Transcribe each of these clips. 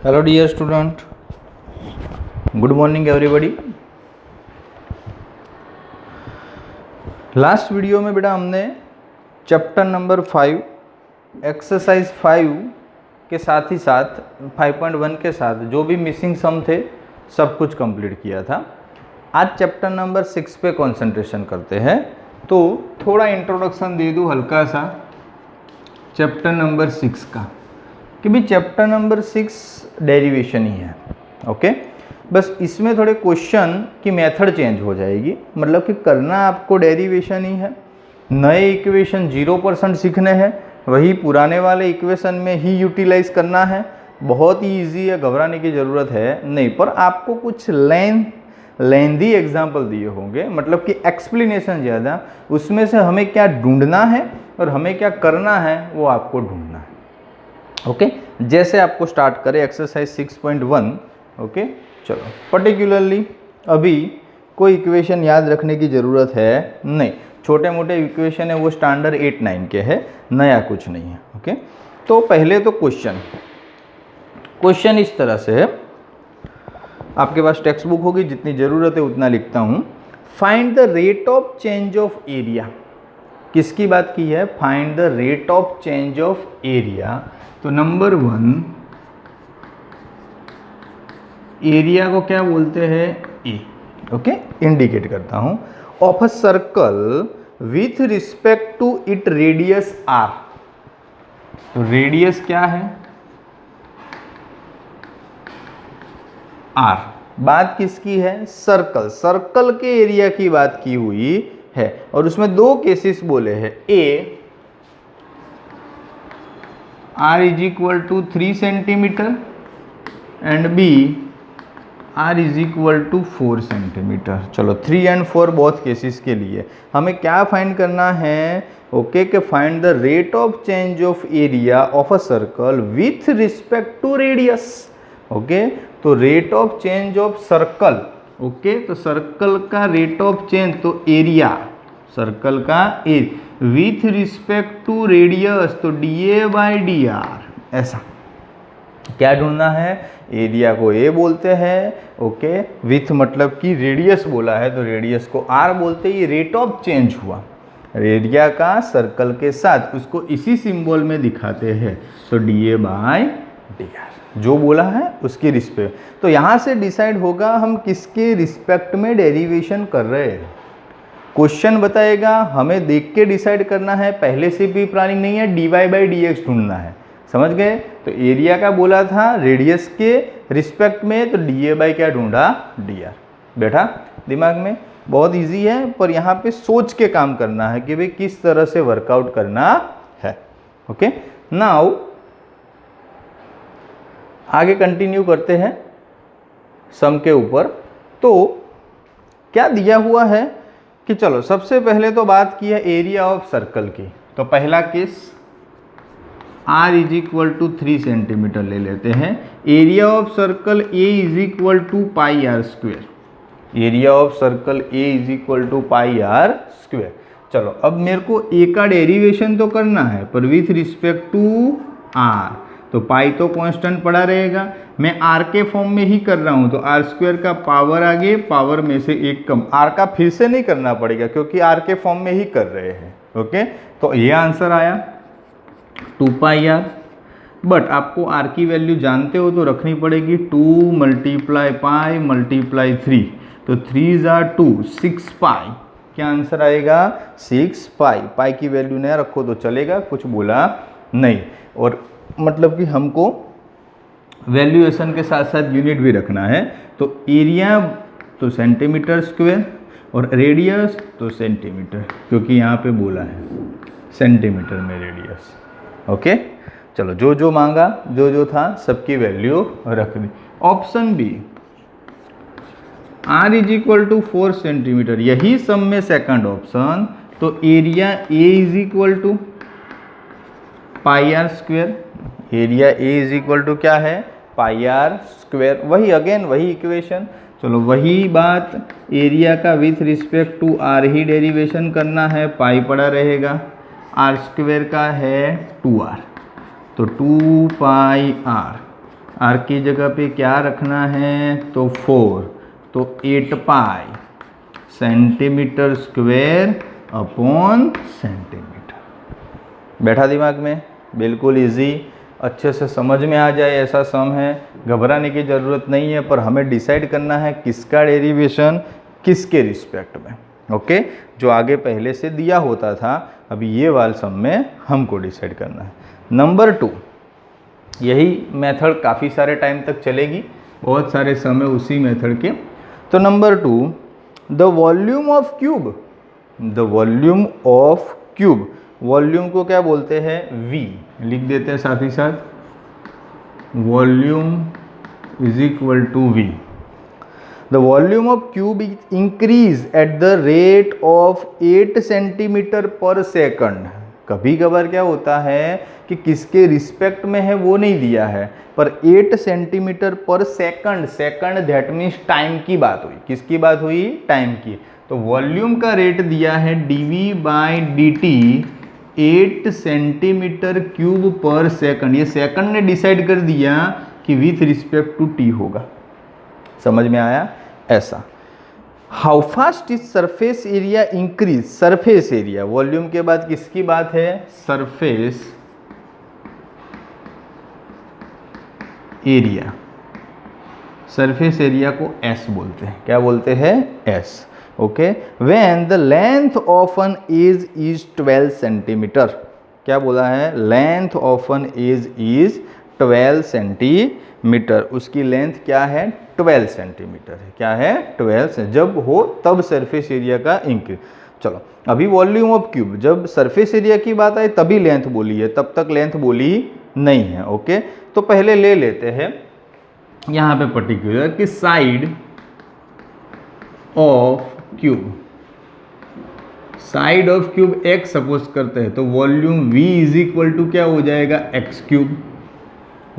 Hello dear student, good morning everybody. Last video में बेटा हमने चैप्टर नंबर 5 एक्सरसाइज 5 के साथ ही साथ 5.1 के साथ जो भी मिसिंग सम थे सब कुछ कंप्लीट किया था। आज चैप्टर नंबर 6 पे कंसंट्रेशन करते हैं। तो थोड़ा इंट्रोडक्शन दे दूँ हल्का सा चैप्टर नंबर 6 का, कि भी चैप्टर नंबर 6 डेरिवेशन ही है। ओके, बस इसमें थोड़े क्वेश्चन की मेथड चेंज हो जाएगी, मतलब कि करना आपको डेरिवेशन ही है। नए इक्वेशन 0% सीखने हैं, वही पुराने वाले इक्वेशन में ही यूटिलाइज करना है। बहुत ही ईजी है, घबराने की ज़रूरत है नहीं। पर आपको कुछ लेंदी एग्जाम्पल दिए होंगे, मतलब कि एक्सप्लेनेशन ज़्यादा, उसमें से हमें क्या ढूंढना है और हमें क्या करना है वो आपको ढूंढना है। ओके, जैसे आपको स्टार्ट करें एक्सरसाइज 6.1। ओके, चलो पर्टिकुलरली अभी कोई इक्वेशन याद रखने की ज़रूरत है नहीं, छोटे मोटे इक्वेशन है वो स्टैंडर्ड 8-9 के है, नया कुछ नहीं है। ओके, तो पहले तो क्वेश्चन इस तरह से है, आपके पास टेक्स्ट बुक होगी, जितनी ज़रूरत है उतना लिखता हूँ। Find the rate of change of area. किसकी बात की है? Find the rate of change of area. तो नंबर 1, एरिया को क्या बोलते हैं? ए। ओके, इंडिकेट करता हूं। Of a circle with respect to it radius R. तो रेडियस क्या है? आर। बात किसकी है? सर्कल। सर्कल के एरिया की बात की हुई है और उसमें दो केसेस बोले हैं। A, r is equal to 3 centimetre and b r is equal to 4 centimetre. चलो 3 एंड 4 बोथ केसेस के लिए हमें क्या फाइंड करना है? ओके, के find the rate of change of area of a circle with respect to radius. Okay, तो rate of change of circle. Okay, तो सर्कल का रेट ऑफ चेंज, तो एरिया सर्कल का विथ रिस्पेक्ट टू रेडियस, तो dA/dr। ऐसा क्या ढूंढना है? एरिया को ए बोलते हैं। ओके, विथ मतलब कि रेडियस बोला है तो रेडियस को आर बोलते हैं। ये रेट ऑफ चेंज हुआ एरिया का सर्कल के साथ, उसको इसी सिंबल में दिखाते हैं, तो dA/dr जो बोला है उसकी रिस्पेक्ट। तो यहाँ से डिसाइड होगा हम किसके रिस्पेक्ट में डेरिवेशन कर रहे हैं। क्वेश्चन बताएगा, हमें देख के डिसाइड करना है, पहले से भी प्लानिंग नहीं है, dy/dx ढूंढना है। समझ गए? तो एरिया का बोला था रेडियस के रिस्पेक्ट में, तो dA/ क्या ढूंढा? dr। बैठा दिमाग में? बहुत इजी है, पर यहाँ पे सोच के काम करना है कि भाई किस तरह से वर्कआउट करना है। ओके, नाउ आगे कंटिन्यू करते हैं सम के ऊपर। तो क्या दिया हुआ है कि चलो सबसे पहले तो बात की है एरिया ऑफ सर्कल की। तो पहला case r is equal to 3 centimetre ले लेते हैं। Area of circle a is equal to pi are square. Area of circle a is equal to pi are square. चलो अब मेरे को a का डेरिवेशन तो करना है, पर विथ रिस्पेक्ट टू r, तो पाई तो कांस्टेंट पड़ा रहेगा। मैं r के फॉर्म में ही कर रहा हूं, तो r स्क्वायर का पावर आगे, पावर में से एक कम। r का फिर से नहीं करना पड़ेगा क्योंकि r के फॉर्म में ही कर रहे हैं। ओके, तो ये आंसर आया 2 पाई आर। बट आपको r की वैल्यू जानते हो तो रखनी पड़ेगी। 2 मल्टीप्लाई पाई मल्टीप्लाई 3, तो 3 जार 2, 6 पाई। क्या आंसर आएगा? 6 पाई। पाई की वैल्यू नया रखो तो चलेगा, कुछ बोला नहीं। और मतलब कि हमको वैल्यूएशन के साथ साथ यूनिट भी रखना है। तो एरिया तो सेंटीमीटर स्क्वायर और रेडियस तो सेंटीमीटर, क्योंकि यहाँ पे बोला है सेंटीमीटर में रेडियस। ओके, चलो जो जो मांगा, जो जो था सबकी वैल्यू रख दी। Option B, r is equal to 4 centimetre, यही सम में सेकंड ऑप्शन। तो area a is equal to pi are square. Area a is equal to क्या है? Pi are square. वही अगेन वही इक्वेशन। चलो वही बात एरिया का विथ रिस्पेक्ट टू आर ही डेरिवेशन करना है, पाई पड़ा रहेगा, आर स्क्वेयर का है 2r, तो 2 पाई आर की जगह पे क्या रखना है तो 4, तो 8 पाई सेंटीमीटर स्क्वेयर अपॉन सेंटीमीटर। बैठा दिमाग में? बिल्कुल इजी, अच्छे से समझ में आ जाए ऐसा सम है, घबराने की ज़रूरत नहीं है, पर हमें डिसाइड करना है किसका डेरिवेशन किसके रिस्पेक्ट में। ओके, जो आगे पहले से दिया होता था, अभी ये वाले सम में हमको डिसाइड करना है। नंबर 2, यही मेथड काफ़ी सारे टाइम तक चलेगी, बहुत सारे सम है उसी मेथड के। तो number 2, the volume of cube, the volume of cube, volume को क्या बोलते हैं V, लिख देते हैं साथ ही साथ, volume is equal to V। The volume of cube is increase at the rate of 8 centimetre per second. कभी कभार क्या होता है कि किसके रिस्पेक्ट में है वो नहीं दिया है, पर 8 centimetre per second, second that means time की बात हुई। किसकी बात हुई? टाइम की। तो वॉल्यूम का रेट दिया है dV/dt 8 सेंटीमीटर क्यूब पर सेकंड। ये सेकंड ने डिसाइड कर दिया कि विथ रिस्पेक्ट टू t होगा। समझ में आया? ऐसा। How fast is surface area increase, surface area, volume के बाद किसकी बात है? Surface area. सरफेस एरिया को S बोलते हैं। क्या बोलते हैं? S। Okay, when the length of an edge is 12 centimetre. क्या बोला है? Length of an edge is 12 centimetre. उसकी लेंथ क्या है? 12 सेंटीमीटर है। क्या है? 12 से जब हो तब सरफेस एरिया का इंक्रीज। चलो अभी वॉल्यूम ऑफ क्यूब, जब सरफेस एरिया की बात आई तभी लेंथ बोली है, तब तक लेंथ बोली नहीं है। ओके, तो पहले ले लेते हैं यहाँ पे पर्टिकुलर कि side of cube, side of cube x suppose करते हैं, तो volume V is equal to क्या हो जाएगा? x cube.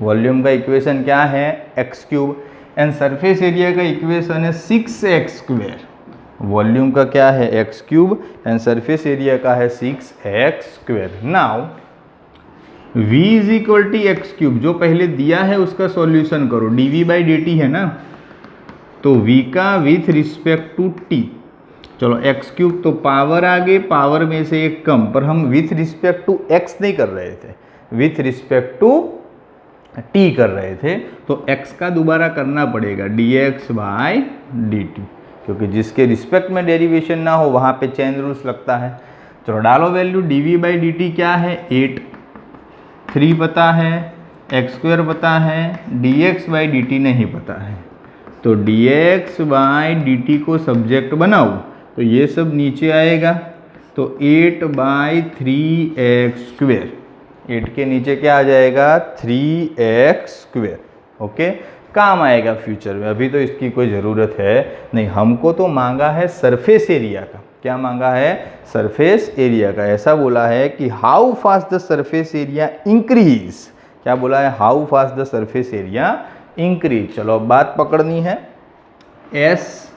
वॉल्यूम का इक्वेशन क्या है? x cube. And surface area का इक्वेशन है 6x स्क्वेयर। वॉल्यूम का क्या है? x cube and surface area का है 6x square. Now v is equal to X cube, जो पहले दिया है उसका सॉल्यूशन करो, dV/dt है ना, तो v का विथ रिस्पेक्ट टू t। चलो x क्यूब तो पावर आगे, पावर में से एक कम, पर हम विथ रिस्पेक्ट टू x नहीं कर रहे थे, विथ रिस्पेक्ट टू t कर रहे थे, तो x का दोबारा करना पड़ेगा dx/dt, क्योंकि जिसके रिस्पेक्ट में डेरिवेशन ना हो वहाँ पे चेन रूल्स लगता है। चलो डालो वैल्यू, dV/dt क्या है? 8, 3 पता है, x स्क्वायर पता है, dx/dt नहीं पता है, तो dx/dt को सब्जेक्ट बनाओ तो ये सब नीचे आएगा, तो 8/3x स्क्वेयर, 8 के नीचे क्या आ जाएगा? 3x square. ओके, काम आएगा फ्यूचर में, अभी तो इसकी कोई ज़रूरत है नहीं। हमको तो मांगा है सरफेस एरिया का। क्या मांगा है? सरफेस एरिया का। ऐसा बोला है कि how fast the surface area increase. क्या बोला है? How fast the surface area increase. चलो अब बात पकड़नी है। S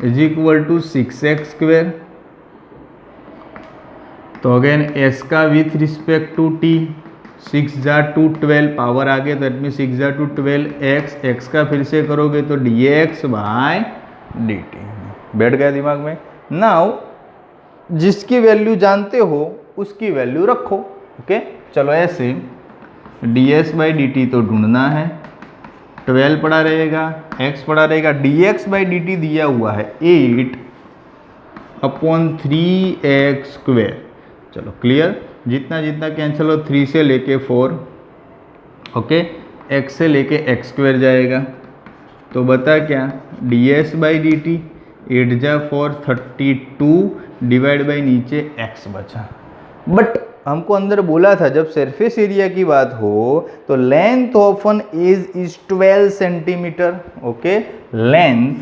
is equal to 6x square, तो अगेन S का विथ रिस्पेक्ट टू t, 6 जा टू 12, पावर आगे, दैट मीन 6 जा टू 12x, x का फिर से करोगे तो dx/dt। बैठ गया दिमाग में? नाउ जिसकी वैल्यू जानते हो उसकी वैल्यू रखो। ओके, चलो ऐसे ds/dt तो ढूंढना है, 12 पड़ा रहेगा, x पड़ा रहेगा, dx/dt दिया हुआ है 8/3x स्क्वेयर। चलो क्लियर, जितना जितना कैंसिल हो, 3 से लेके 4, ओके, x से लेके x स्क्वेयर जाएगा, तो बता क्या? ds/dt 8 जा 4, 32 डिवाइड बाई नीचे x बचा। बट हमको अंदर बोला था जब सरफेस एरिया की बात हो तो length of an edge is 12 centimetre. Okay, length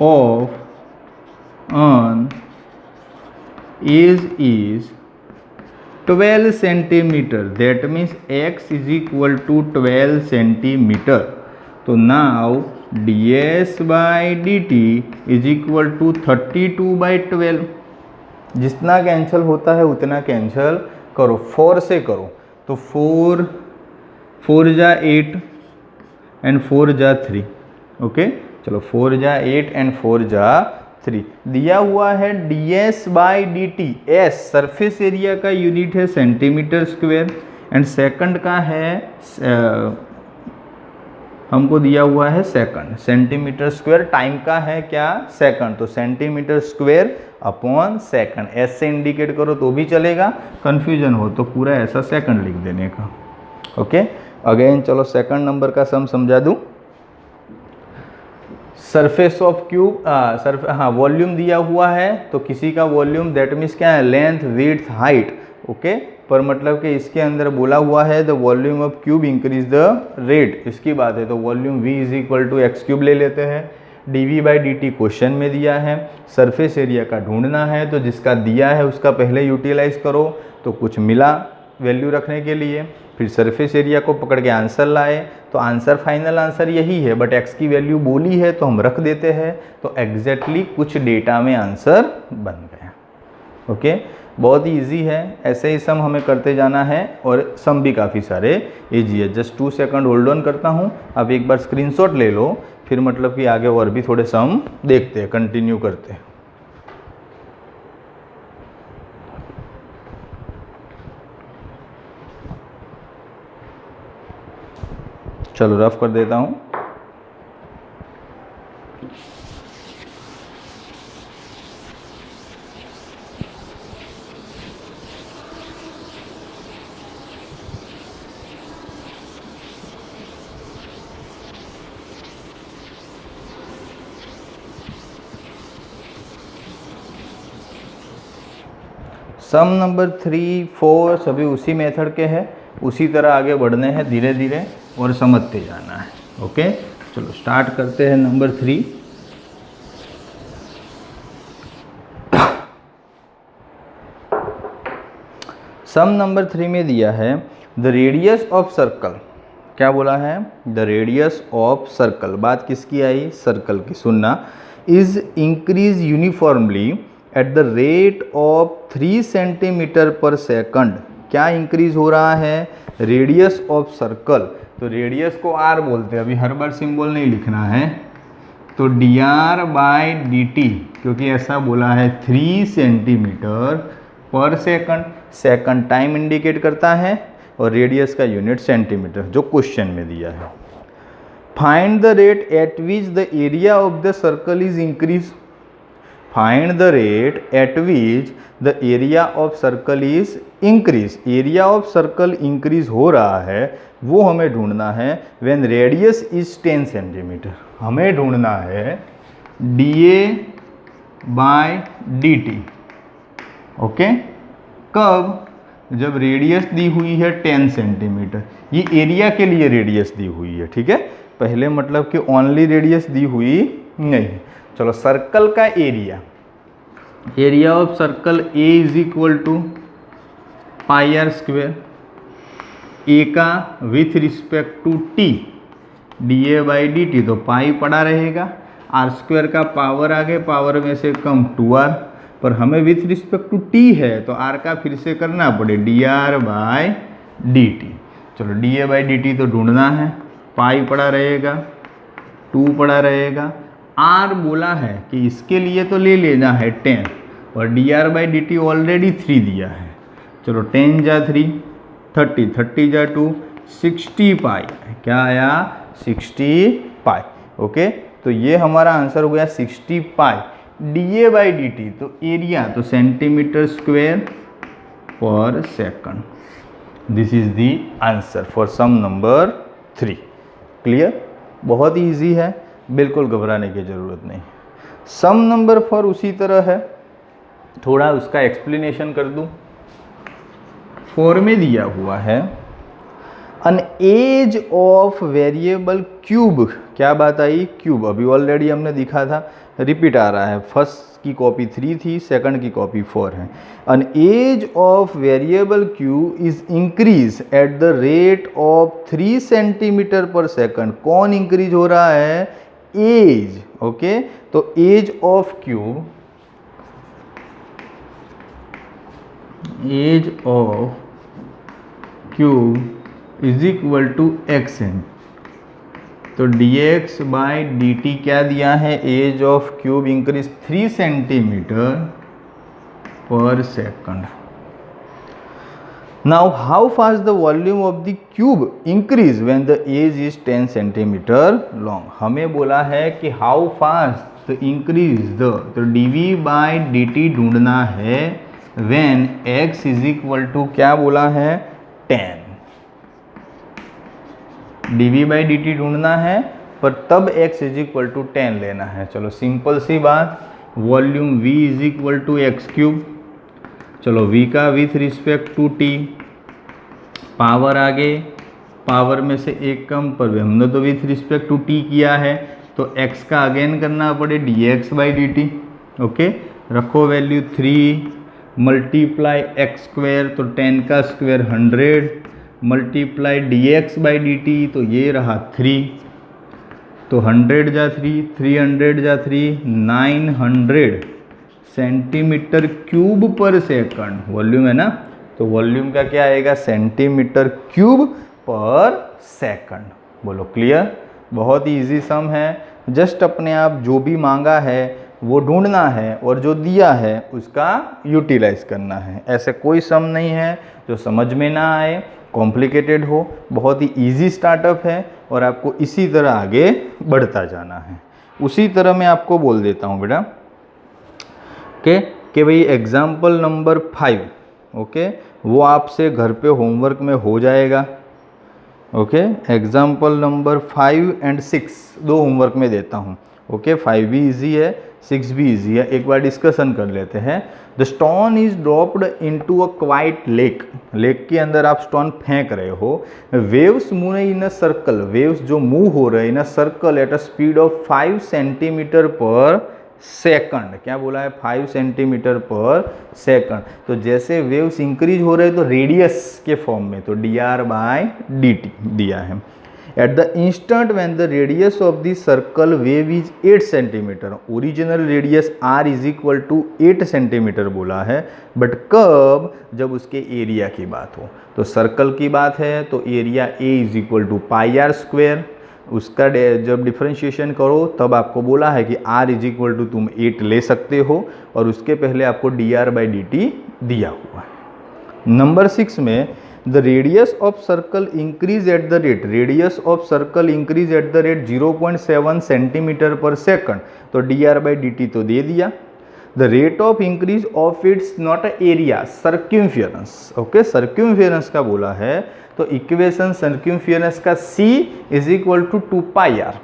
of an edge is 12 centimetre, that means x is equal to 12 centimetre. तो now ds by D t is equal to 32/12। जितना कैंसिल होता है उतना cancel करो, 4 से करो। तो 4 जा 8 एंड 4 जा 3। ओके, चलो 4 जा 8 एंड 4 जा 3। दिया हुआ है ds by D T, S surface area का यूनिट है सेंटीमीटर स्क्वायर एंड सेकंड का है हमको दिया हुआ है सेकंड, सेंटीमीटर स्क्वायर। टाइम का है क्या, सेकंड, तो centimetre square upon second. S से इंडिकेट करो तो भी चलेगा, कंफ्यूजन हो तो पूरा ऐसा सेकंड लिख देने का। ओके, अगेन चलो सेकंड नंबर का सम समझा दूं। सरफेस ऑफ क्यूब, वॉल्यूम दिया हुआ है, तो किसी का वॉल्यूम दैट मीन्स क्या है, लेंथ, विड्थ, हाइट। ओके, पर मतलब कि इसके अंदर बोला हुआ है the volume of cube increase the rate, इसकी बात है। तो volume v is equal to X cube ले लेते हैं। dv by D T question में दिया है, सरफेस एरिया का ढूंढना है, तो जिसका दिया है उसका पहले यूटिलाइज करो। तो कुछ मिला वैल्यू रखने के लिए, फिर सरफेस एरिया को पकड़ के आंसर लाए, तो आंसर फाइनल आंसर यही है, बट x की वैल्यू बोली है तो हम रख देते हैं। तो एग्जैक्टली कुछ डेटा में आंसर बन गया। ओके, बहुत ही ईजी है, ऐसे ही सम हमें करते जाना है और सम भी काफ़ी सारे ईजी है। जस्ट 2 सेकंड होल्ड ऑन करता हूँ, अब एक बार स्क्रीनशॉट ले लो, फिर मतलब कि आगे और भी थोड़े सम देखते हैं, कंटिन्यू करते हैं। चलो रफ कर देता हूँ। सम नंबर 3, 4 सभी उसी मेथड के हैं, उसी तरह आगे बढ़ने हैं धीरे धीरे और समझते जाना है। ओके, चलो स्टार्ट करते हैं नंबर 3। सम नंबर 3 में दिया है द रेडियस ऑफ सर्कल। क्या बोला है, द रेडियस ऑफ सर्कल, बात किसकी आई, सर्कल की। सुनना, is increase uniformly eight the rate of 3 centimetre per second. क्या इंक्रीज हो रहा है, रेडियस ऑफ सर्कल। तो रेडियस को r बोलते हैं, अभी हर बार सिंबल नहीं लिखना है। तो dr बाई डी टी, क्योंकि ऐसा बोला है 3 centimetre per second. Second time indicate करता है और रेडियस का यूनिट सेंटीमीटर, जो क्वेश्चन में दिया है। Find the rate at which the area of the circle is increase. Find the rate at which the area of circle is increase. Area of circle increase हो रहा है वो हमें ढूंढना है। व्हेन रेडियस इज 10 सेंटीमीटर, हमें ढूंढना है dA by D T. Okay, कब, जब रेडियस दी हुई है 10 सेंटीमीटर। ये एरिया के लिए रेडियस दी हुई है, ठीक है, पहले मतलब कि ओनली रेडियस दी हुई नहीं। चलो सर्कल का area, area of circle A is equal to pi are square. A का with respect to t dA by D T, तो पाई पड़ा रहेगा, आर स्क्वेयर का पावर आगे, पावर में से कम 2r, पर हमें विथ रिस्पेक्ट टू टी है तो r का फिर से करना पड़े dr बाई डी टी। चलो dA बाई डी टी तो ढूंढना है, पाई पड़ा रहेगा, 2 पड़ा रहेगा, r बोला है कि इसके लिए तो ले लेना है 10 और dr by D T already 3 दिया है। चलो 10 जा 3 30, 30 जा 2 60 पाई, क्या आया 60 पाई। ओके, तो ये हमारा आंसर हो गया 60 pi. dA by D T तो एरिया, तो centimetre square per second. This is the answer for some number 3। Clear, बहुत ही ईजी है, बिल्कुल घबराने की ज़रूरत नहीं। सम नंबर 4 उसी तरह है, थोड़ा उसका एक्सप्लेनेशन कर दूं। 4 में दिया हुआ है an edge of variable cube, क्या बात आई, क्यूब, अभी ऑलरेडी हमने दिखा था, रिपीट आ रहा है, फर्स्ट की कॉपी 3 थी, सेकंड की कॉपी 4 है। An edge of variable cube is increase at the rate of 3 centimetre per second. कौन इंक्रीज हो रहा है, एज, ओके। तो edge of cube, edge of cube is equal to x n. तो dx by dt क्या दिया है, edge of cube increase 3 centimetre per second. Now how fast the volume of the cube increase when the edge is 10 centimetre long. हमें बोला है कि how fast increase the, तो dv by dt ढूंढना है when x is equal to क्या बोला है, 10। dv बाई dt ढूंढना है, पर तब x इज इक्वल टू 10 लेना है। चलो सिंपल सी बात, volume v is equal to X cube, चलो v का with respect to t, power आगे, पावर में से एक कम, पर हमने तो विथ रिस्पेक्ट टू t किया है, तो x का अगेन करना पड़े dx बाई dt, ओके। रखो वैल्यू 3 मल्टीप्लाई एक्स स्क्वायर, तो 10 का square 100, multiply dx by dt, तो ये रहा 3, तो 100 जा 3, 300 जा 3, 900 सेंटीमीटर क्यूब पर सेकंड, वॉल्यूम है ना, तो वॉल्यूम का क्या आएगा, सेंटीमीटर क्यूब पर सेकंड। बोलो क्लियर, बहुत ही इजी सम है, जस्ट अपने आप जो भी मांगा है वो ढूंढना है और जो दिया है उसका यूटिलाइज करना है। ऐसे कोई सम नहीं है जो समझ में ना आए, कॉम्प्लिकेटेड हो, बहुत ही इजी स्टार्टअप है और आपको इसी तरह आगे बढ़ता जाना है। उसी तरह मैं आपको बोल देता हूँ बेटा कि भाई एग्जाम्पल नंबर 5, ओके, वो आपसे घर पे होमवर्क में हो जाएगा, ओके। एग्जाम्पल नंबर 5 एंड 6 दो होमवर्क में देता हूँ, ओके। 5 भी इजी है, 6 भी इजी है, एक बार डिस्कशन कर लेते हैं। The stone is dropped into a quiet lake, lake के अंदर आप स्टोन फेंक रहे हो, waves move in a circle, waves जो मूव हो रहे हैं in a circle at a speed of 5 centimetre per second. क्या बोला है, 5 सेंटीमीटर पर सेकंड। तो जैसे वेव्स इंक्रीज हो रहे हैं तो रेडियस के फॉर्म में, तो dr बाय dt दिया है। At the instant when the radius of the circle wave is 8 centimetre, original radius r is equal to 8 centimetre बोला है, बट कब, जब उसके एरिया की बात हो। तो सर्कल की बात है तो area a is equal to pi are square, उसका जब डिफ्रेंशिएशन करो तब आपको बोला है कि r इज इक्वल टू तुम 8 ले सकते हो, और उसके पहले आपको dr बाई dt दिया हुआ है। नंबर 6 में the radius of circle increase at the rate, radius of circle increase at the rate 0.7 centimetre per second, तो dr बाई dt तो दे दिया। The rate of increase of its not area circumference, okay, circumference का बोला है, तो equation circumference का c is equal to 2 pi r,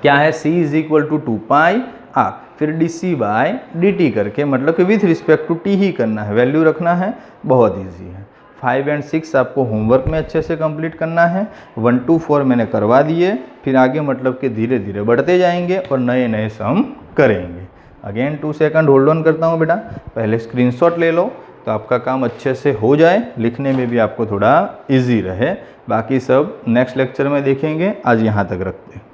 क्या है, c is equal to 2 pi r, फिर dc बाय dt करके, मतलब कि विथ रिस्पेक्ट टू t ही करना है, वैल्यू रखना है, बहुत ईजी है। 5 एंड 6 आपको होमवर्क में अच्छे से कंप्लीट करना है, 1 to 4 मैंने करवा दिए, फिर आगे मतलब कि धीरे धीरे बढ़ते जाएंगे और नए नए सम करेंगे। अगेन 2 सेकंड होल्ड ऑन करता हूँ बेटा, पहले स्क्रीनशॉट ले लो तो आपका काम अच्छे से हो जाए, लिखने में भी आपको थोड़ा इजी रहे। बाकी सब नेक्स्ट लेक्चर में देखेंगे, आज यहाँ तक रखते हैं।